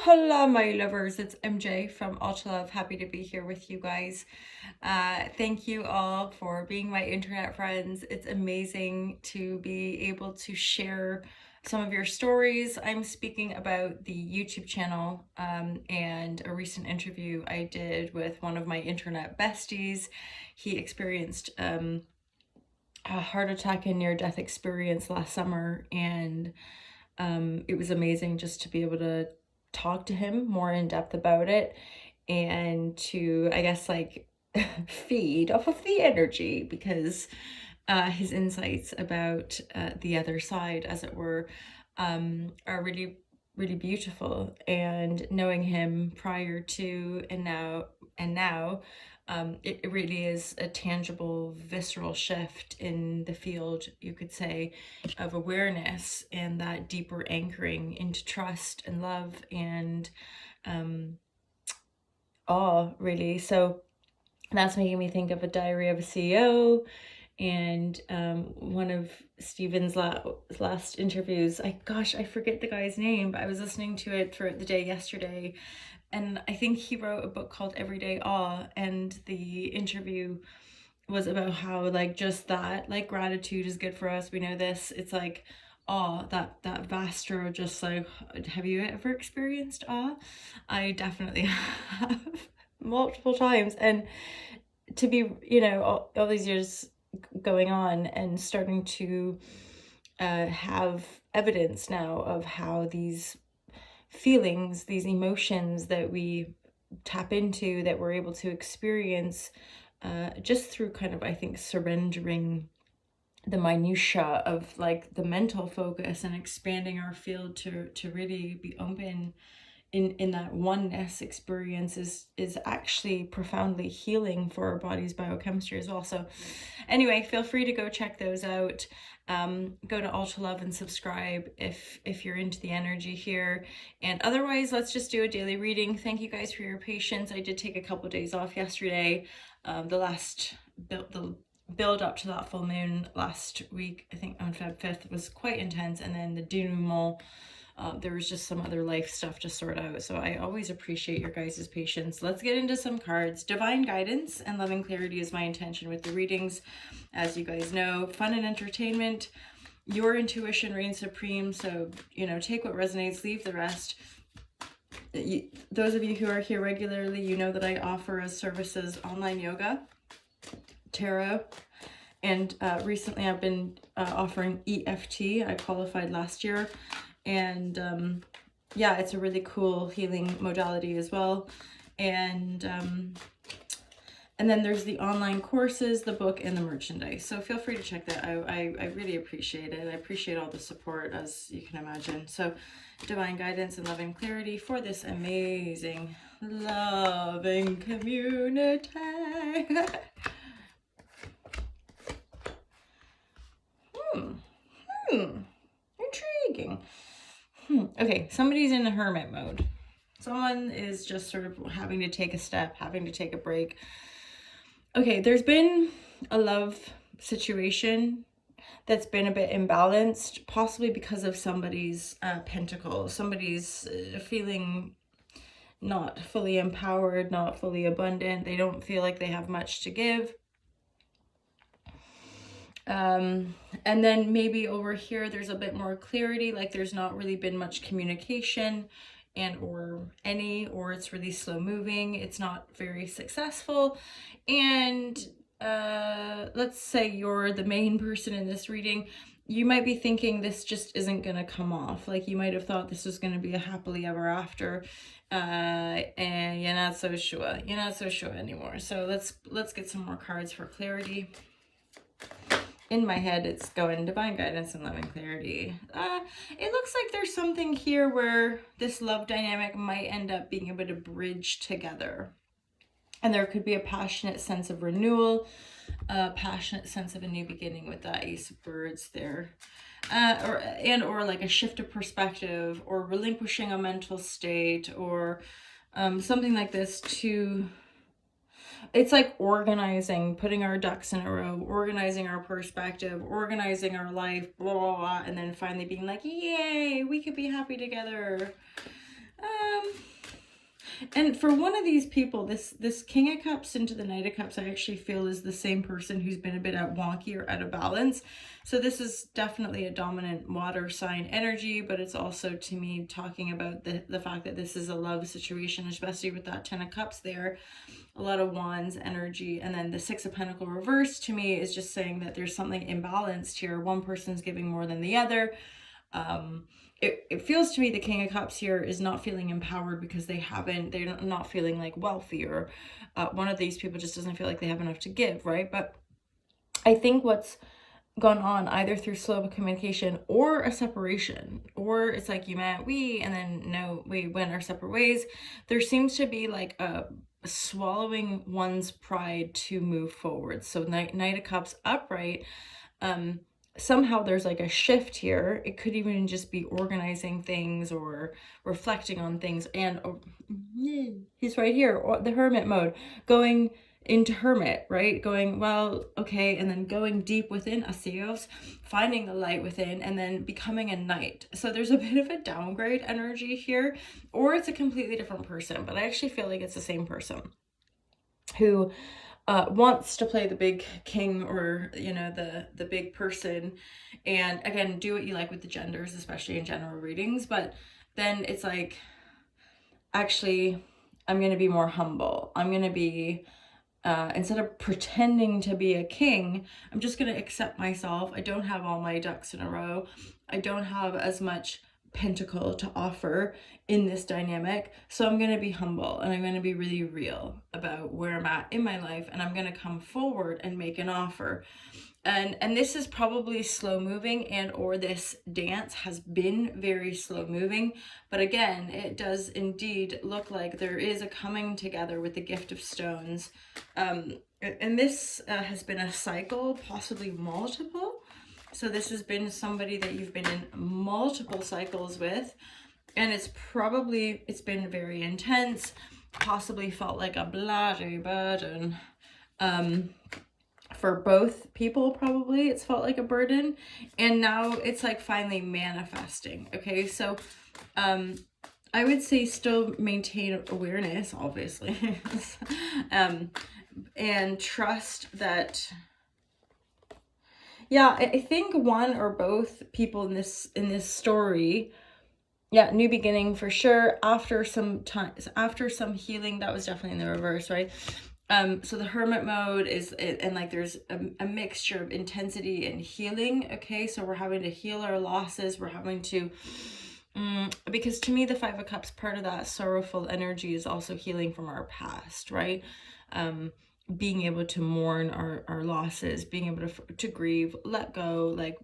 Hola, my lovers. It's MJ from Ultra Love. Happy to be here with you guys. Thank you all for being my internet friends. It's amazing to be able to share some of your stories. I'm speaking about the YouTube channel and a recent interview I did with one of my internet besties. He experienced a heart attack and near-death experience last summer, and it was amazing just to be able to talk to him more in depth about it and to, I guess, like feed off of the energy because his insights about the other side, as it were, are really, really beautiful. And knowing him prior to and now, it really is a tangible, visceral shift in the field, you could say, of awareness and that deeper anchoring into trust and love and awe, really. So that's making me think of A Diary of a CEO and one of Stephen's last interviews. I forget the guy's name, but I was listening to it throughout the day yesterday, and I think he wrote a book called Everyday Awe, and the interview was about how, like, just that, like, gratitude is good for us. We know this. It's like awe, that vaster, just like, have you ever experienced awe? I definitely have multiple times. And to be, all these years going on and starting to have evidence now of how these feelings, these emotions that we tap into, that we're able to experience just through kind of, I think, surrendering the minutia of like the mental focus and expanding our field to really be open in that oneness experience is actually profoundly healing for our body's biochemistry as well. So anyway, feel free to go check those out. Go to Ultra Love and subscribe if you're into the energy here. And otherwise, let's just do a daily reading. Thank you guys for your patience. I did take a couple of days off yesterday. The build up to that full moon last week, I think on Feb 5th, was quite intense. And then the denouement, there was just some other life stuff to sort out. So I always appreciate your guys' patience. Let's get into some cards. Divine guidance and loving clarity is my intention with the readings. As you guys know, fun and entertainment. Your intuition reigns supreme. So, take what resonates, leave the rest. Those of you who are here regularly, you know that I offer as services online yoga, tarot, and recently I've been offering EFT. I qualified last year. And yeah, it's a really cool healing modality as well. And then there's the online courses, the book, and the merchandise. So feel free to check that out. I really appreciate it. I appreciate all the support, as you can imagine. So divine guidance and loving clarity for this amazing, loving community. Intriguing. Okay, somebody's in a hermit mode. Someone is just sort of having to take a step, having to take a break. Okay, there's been a love situation that's been a bit imbalanced, possibly because of somebody's pentacle. Somebody's feeling not fully empowered, not fully abundant. They don't feel like they have much to give. And then maybe over here, there's a bit more clarity, like there's not really been much communication or it's really slow moving. It's not very successful. And let's say you're the main person in this reading. You might be thinking this just isn't going to come off. Like you might have thought this was going to be a happily ever after, and you're not so sure. You're not so sure anymore. So let's get some more cards for clarity. In my head, it's going divine guidance and loving clarity. It looks like there's something here where this love dynamic might end up being able to bridge together. And there could be a passionate sense of renewal, a passionate sense of a new beginning with that Ace of Birds there. Or like a shift of perspective, or relinquishing a mental state, or something like this to... It's like organizing, putting our ducks in a row, organizing our perspective, organizing our life, blah, blah, blah, and then finally being like, yay, we could be happy together. And for one of these people, this King of Cups into the Knight of Cups, I actually feel is the same person who's been a bit out wonky or out of balance. So this is definitely a dominant water sign energy, but it's also, to me, talking about the fact that this is a love situation, especially with that 10 of Cups there. A lot of Wands energy. And then the 6 of Pentacles reverse, to me, is just saying that there's something imbalanced here. One person's giving more than the other. It feels to me the King of Cups here is not feeling empowered because they're not feeling like wealthy, or one of these people just doesn't feel like they have enough to give, right? But I think what's gone on, either through slow communication or a separation, or it's like you met, and then no, we went our separate ways. There seems to be like a swallowing one's pride to move forward. So Knight of Cups upright, somehow there's like a shift here. It could even just be organizing things or reflecting on things. And he's right here, the Hermit mode, going into Hermit, right? Going, well, okay, and then going deep within ourselves, finding the light within, and then becoming a Knight. So there's a bit of a downgrade energy here, or it's a completely different person, but I actually feel like it's the same person who wants to play the big king, or the big person. And again, do what you like with the genders, especially in general readings, but then it's like, actually, I'm going to be more humble. I'm going to be instead of pretending to be a king, I'm just going to accept myself. I don't have all my ducks in a row. I don't have as much pentacle to offer in this dynamic, so I'm going to be humble, and I'm going to be really real about where I'm at in my life, and I'm going to come forward and make an offer. And this is probably slow moving, and or this dance has been very slow moving, but again, it does indeed look like there is a coming together with the Gift of Stones, and this has been a cycle, possibly multiple. So this has been somebody that you've been in multiple cycles with, and it's been very intense, possibly felt like a bloody burden. For both people, probably it's felt like a burden, and now it's like finally manifesting. Okay, so I would say still maintain awareness, obviously, and trust that. Yeah, I think one or both people in this story, new beginning for sure, after some time, after some healing. That was definitely in the reverse, right? So the Hermit mode is, and like there's a mixture of intensity and healing. Okay, so we're having to heal our losses. We're having to, because to me, the 5 of Cups, part of that sorrowful energy is also healing from our past, right? Being able to mourn our losses, being able to grieve, let go, like,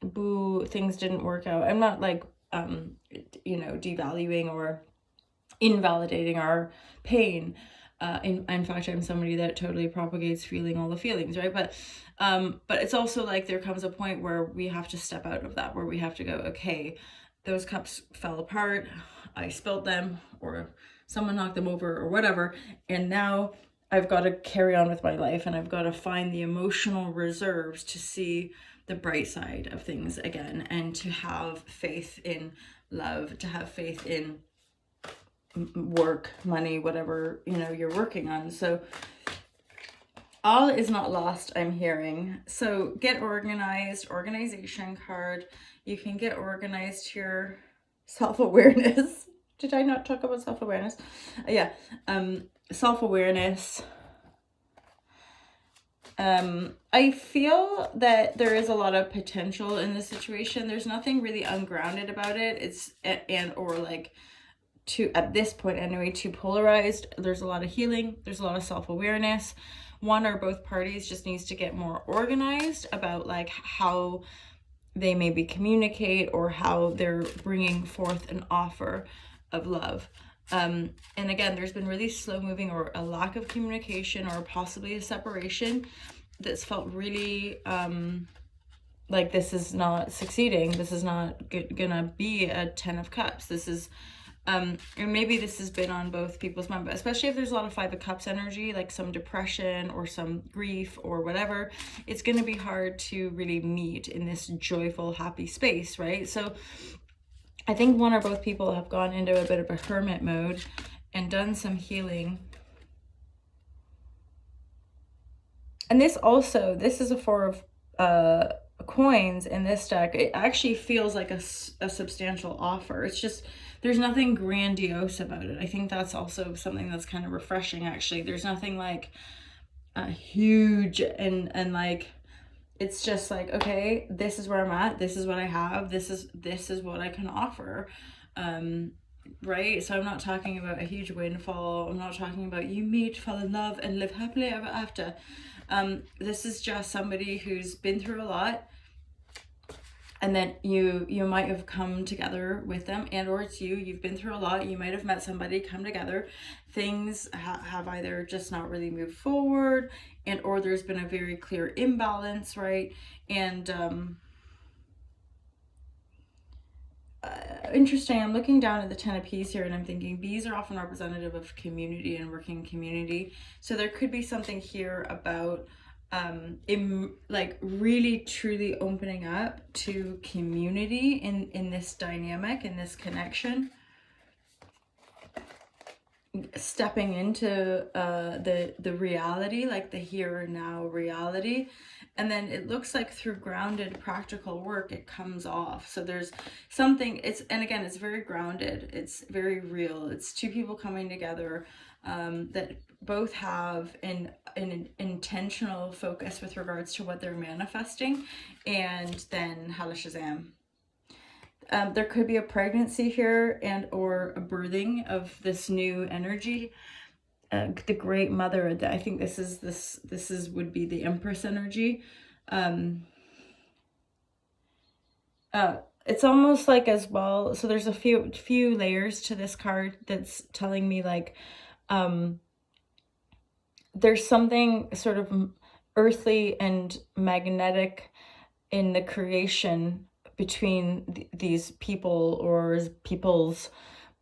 boo, things didn't work out. I'm not like, devaluing or invalidating our pain. In fact, I'm somebody that totally propagates feeling all the feelings, right? But it's also like there comes a point where we have to step out of that, where we have to go, okay, those cups fell apart, I spilled them, or someone knocked them over, or whatever, and now I've got to carry on with my life, and I've got to find the emotional reserves to see the bright side of things again, and to have faith in love, to have faith in work, money, whatever you're working on. So all is not lost, I'm hearing. So get organized, organization card. You can get organized here. Self-awareness. Did I not talk about self-awareness? Yeah. Self-awareness. I feel that there is a lot of potential in this situation. There's nothing really ungrounded about it. It's or like, at this point anyway, too polarized. There's a lot of healing. There's a lot of self-awareness. One or both parties just needs to get more organized about like how they maybe communicate, or how they're bringing forth an offer of love. And again, there's been really slow moving, or a lack of communication, or possibly a separation that's felt really like this is not succeeding. This is not gonna be a 10 of Cups. This is and maybe this has been on both people's mind, but especially if there's a lot of 5 of Cups energy, like some depression or some grief or whatever, it's going to be hard to really meet in this joyful, happy space, right? So I think one or both people have gone into a bit of a hermit mode and done some healing. And this is a four of coins in this deck. It actually feels like a substantial offer. It's just, there's nothing grandiose about it. I think that's also something that's kind of refreshing, actually. There's nothing like huge and like, it's just like, okay, this is where I'm at, this is what I have, this is what I can offer. Right? So I'm not talking about a huge windfall. I'm not talking about you meet, fall in love, and live happily ever after. This is just somebody who's been through a lot, and then you might have come together with them, and or it's you've been through a lot, you might have met somebody, come together, things have either just not really moved forward, and or there's been a very clear imbalance, right? And interesting, I'm looking down at the 10 of Peas here, and I'm thinking bees are often representative of community and working community. So there could be something here about like really truly opening up to community in this dynamic, in this connection, stepping into the reality, like the here and now reality. And then it looks like through grounded practical work it comes off. So there's something, and again, it's very grounded, it's very real. It's two people coming together that both have an intentional focus with regards to what they're manifesting, and then hala shazam. There could be a pregnancy here and or a birthing of this new energy. The great mother, I think this would be the Empress energy. It's almost like as well, so there's a few layers to this card that's telling me like there's something sort of earthly and magnetic in the creation between these people or peoples,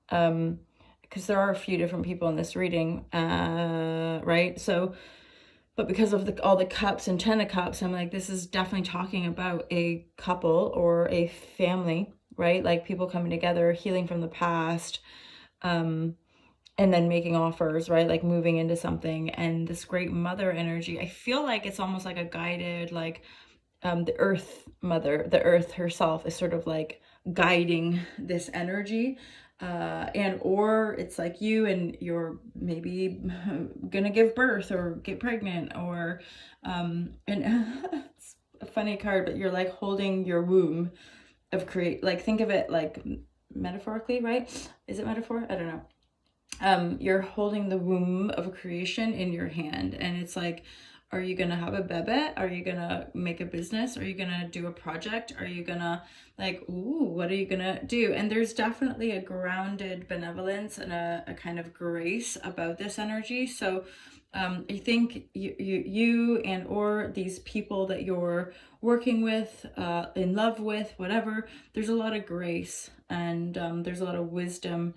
because there are a few different people in this reading, right? So, but because of all the cups and 10 of cups, I'm like, this is definitely talking about a couple or a family, right? Like people coming together, healing from the past, and then making offers, right? Like moving into something. And this great mother energy, I feel like it's almost like a guided, like the earth mother, the earth herself is sort of like guiding this energy. And or it's like you and you're maybe gonna give birth or get pregnant, or and it's a funny card, but you're like holding your womb of create, like think of it like metaphorically, right? Is it metaphor? I don't know. You're holding the womb of creation in your hand, and it's like, are you gonna have a bebe? Are you gonna make a business? Are you gonna do a project? Are you gonna like, ooh, what are you gonna do? And there's definitely a grounded benevolence and a kind of grace about this energy. So I think you and or these people that you're working with, in love with, whatever, there's a lot of grace, and there's a lot of wisdom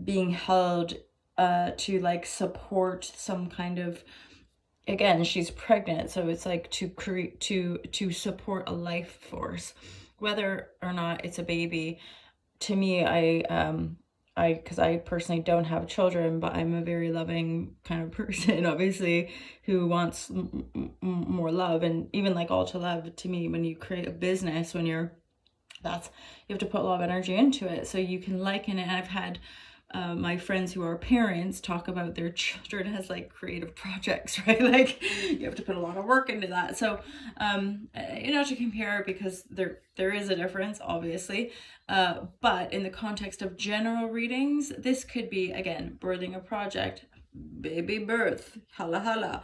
being held to like support some kind of, again, she's pregnant, so it's like to create, to support a life force, whether or not it's a baby. To me, because I personally don't have children, but I'm a very loving kind of person, obviously, who wants more love. And even like all to love, to me, when you create a business, when you have to put a lot of energy into it. So you can liken it. And I've had my friends who are parents talk about their children as like creative projects, right? Like you have to put a lot of work into that. So, to compare, because there is a difference, obviously. But in the context of general readings, this could be, again, birthing a project, baby birth, hala hala.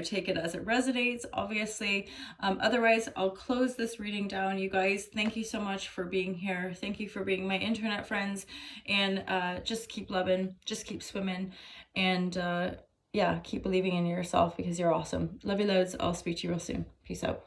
Take it as it resonates, obviously. Otherwise, I'll close this reading down. You guys, thank you so much for being here. Thank you for being my internet friends, and just keep loving, just keep swimming, and keep believing in yourself, because you're awesome. Love you loads. I'll speak to you real soon. Peace out.